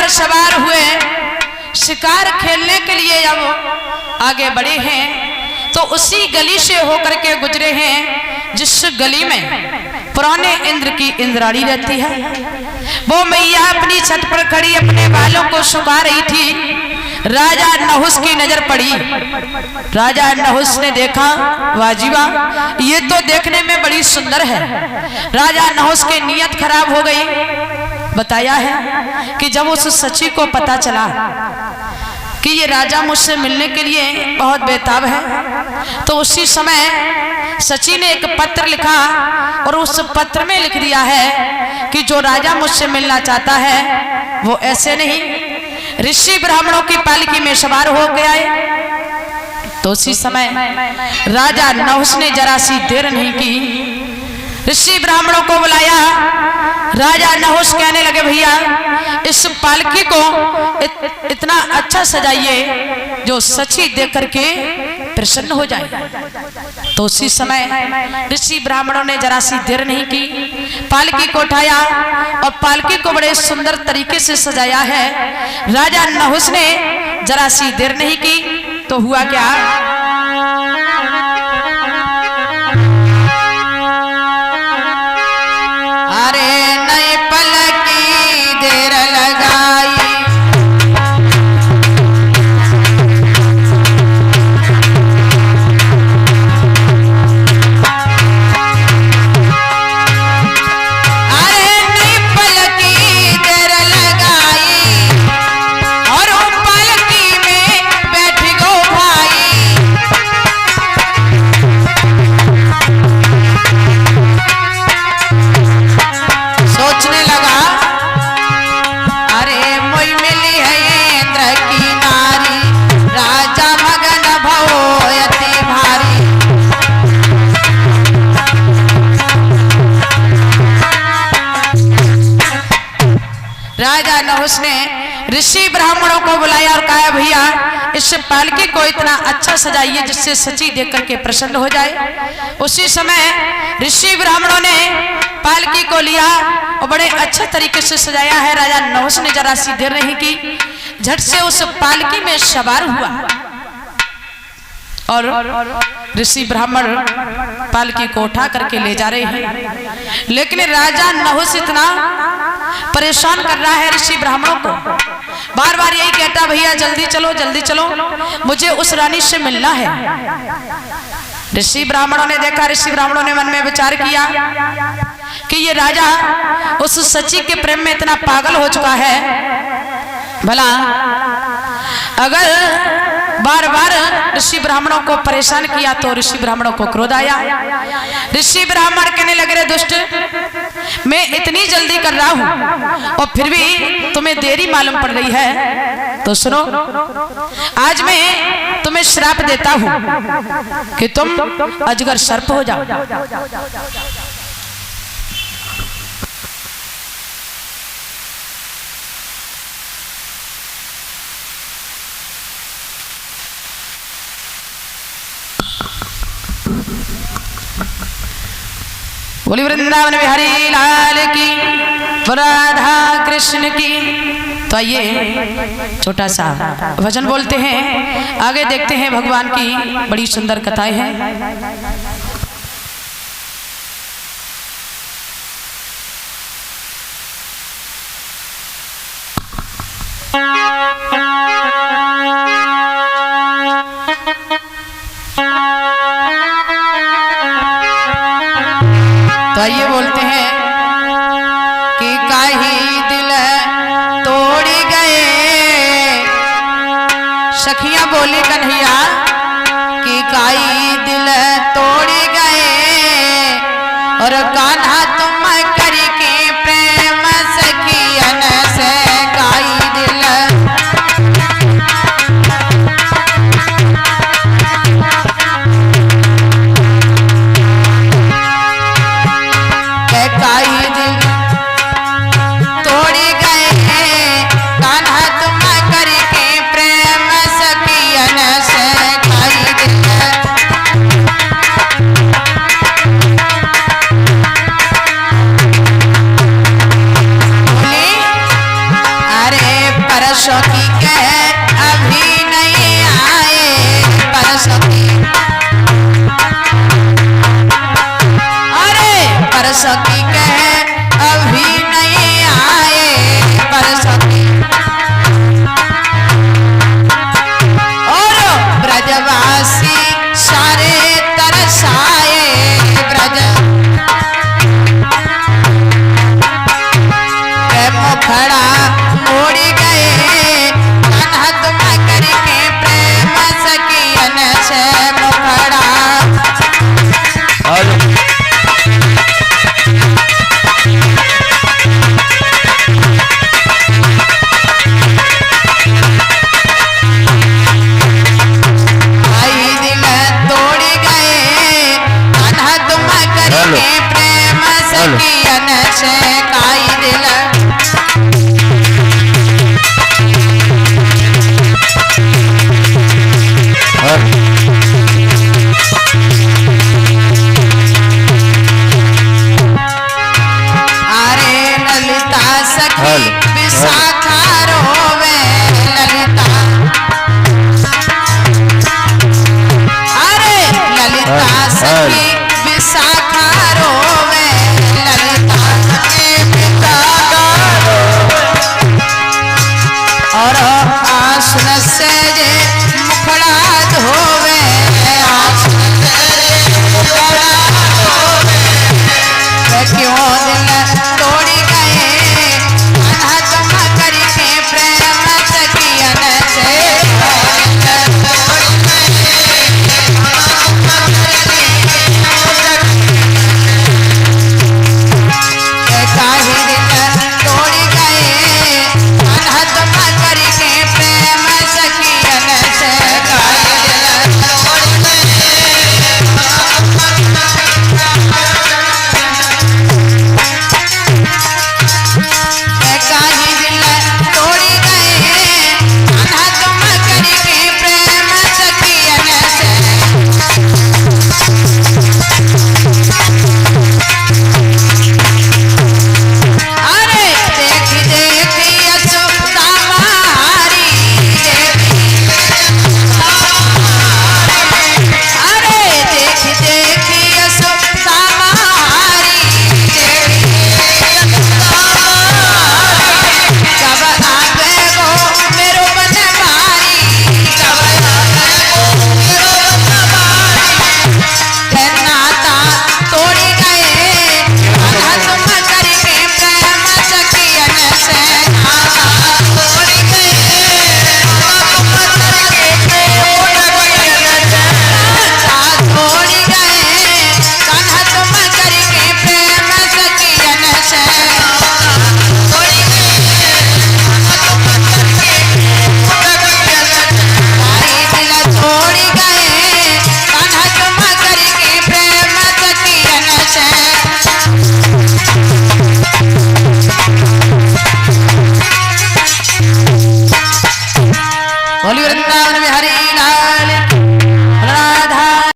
सवार हुए शिकार खेलने के लिए अब आगे बढ़े हैं, तो उसी गली से होकर के गुजरे हैं जिस गली में पुराने इंद्र की इंद्राणी रहती है। वो मैया अपनी छत पर खड़ी अपने बालों को सुखा रही थी। राजा नहुस की नजर पड़ी। राजा नहुस ने देखा, वाजिबा ये तो देखने में बड़ी सुंदर है। राजा नहुस की नीयत खराब हो गई। बताया है कि जब उस सची को पता चला कि ये राजा मुझसे मिलने के लिए बहुत बेताब है, तो उसी समय सची ने एक पत्र लिखा और उस पत्र में लिख दिया है कि जो राजा मुझसे मिलना चाहता है वो ऐसे नहीं, ऋषि ब्राह्मणों की पालकी में सवार हो गया है। तो उसी समय राजा नहुस ने जरा सी देर नहीं की, ऋषि ब्राह्मणों को बुलाया। राजा नहुस कहने लगे, भैया इस पालकी को इतना अच्छा सजाइए जो सची देख करके प्रसन्न हो जाए। तो उसी समय ऋषि ब्राह्मणों ने जरा सी देर नहीं की, पालकी को उठाया और पालकी को बड़े सुंदर तरीके से सजाया है। राजा नहुस ने जरा सी देर नहीं की, तो हुआ क्या, राजा नहुस ने ऋषि ब्राह्मणों को बुलाया और कहा, भैया इस पालकी को इतना अच्छा सजाइए जिससे सची देख करके प्रसन्न हो जाए। उसी समय ऋषि ब्राह्मणों ने पालकी को लिया और बड़े अच्छे तरीके से सजाया है। राजा नहुस ने जरा सी देर नहीं की, झट से उस पालकी में सवार हुआ और ऋषि ब्राह्मण पालकी को उठा करके ले जा रहे हैं। लेकिन राजा नहुस इतना परेशान कर रहा है ऋषि ब्राह्मणों को, बार बार यही कहता, भैया जल्दी चलो जल्दी चलो, मुझे उस रानी से मिलना है। ऋषि ब्राह्मणों ने देखा, ऋषि ब्राह्मणों ने मन में विचार किया कि ये राजा उस सची के प्रेम में इतना पागल हो चुका है, भला अगर बार बार ऋषि ब्राह्मणों को परेशान किया तो ऋषि ब्राह्मणों को क्रोध आया। ऋषि ब्राह्मण कहने लगे, रे दुष्ट, मैं इतनी जल्दी कर रहा हूं और फिर भी तुम्हें देरी मालूम पड़ रही है, तो सुनो, आज मैं तुम्हें श्राप देता हूं कि तुम अजगर सर्प हो जाओ। बोली वृंदावन बिहारी लाल की, राधा कृष्ण की। तो आइए छोटा सा भजन बोलते हैं, आगे देखते हैं भगवान की बड़ी सुंदर कथाएं हैं। तो आइए बोलते हैं कि काहे दिल तोड़ गए, सखियां बोली कन्हैया कि काहे दिल तोड़ गए, और कान्हा तुम करके प्रेम सखियन से काहे दिल कान्हा तुम करके प्रेम सखियन से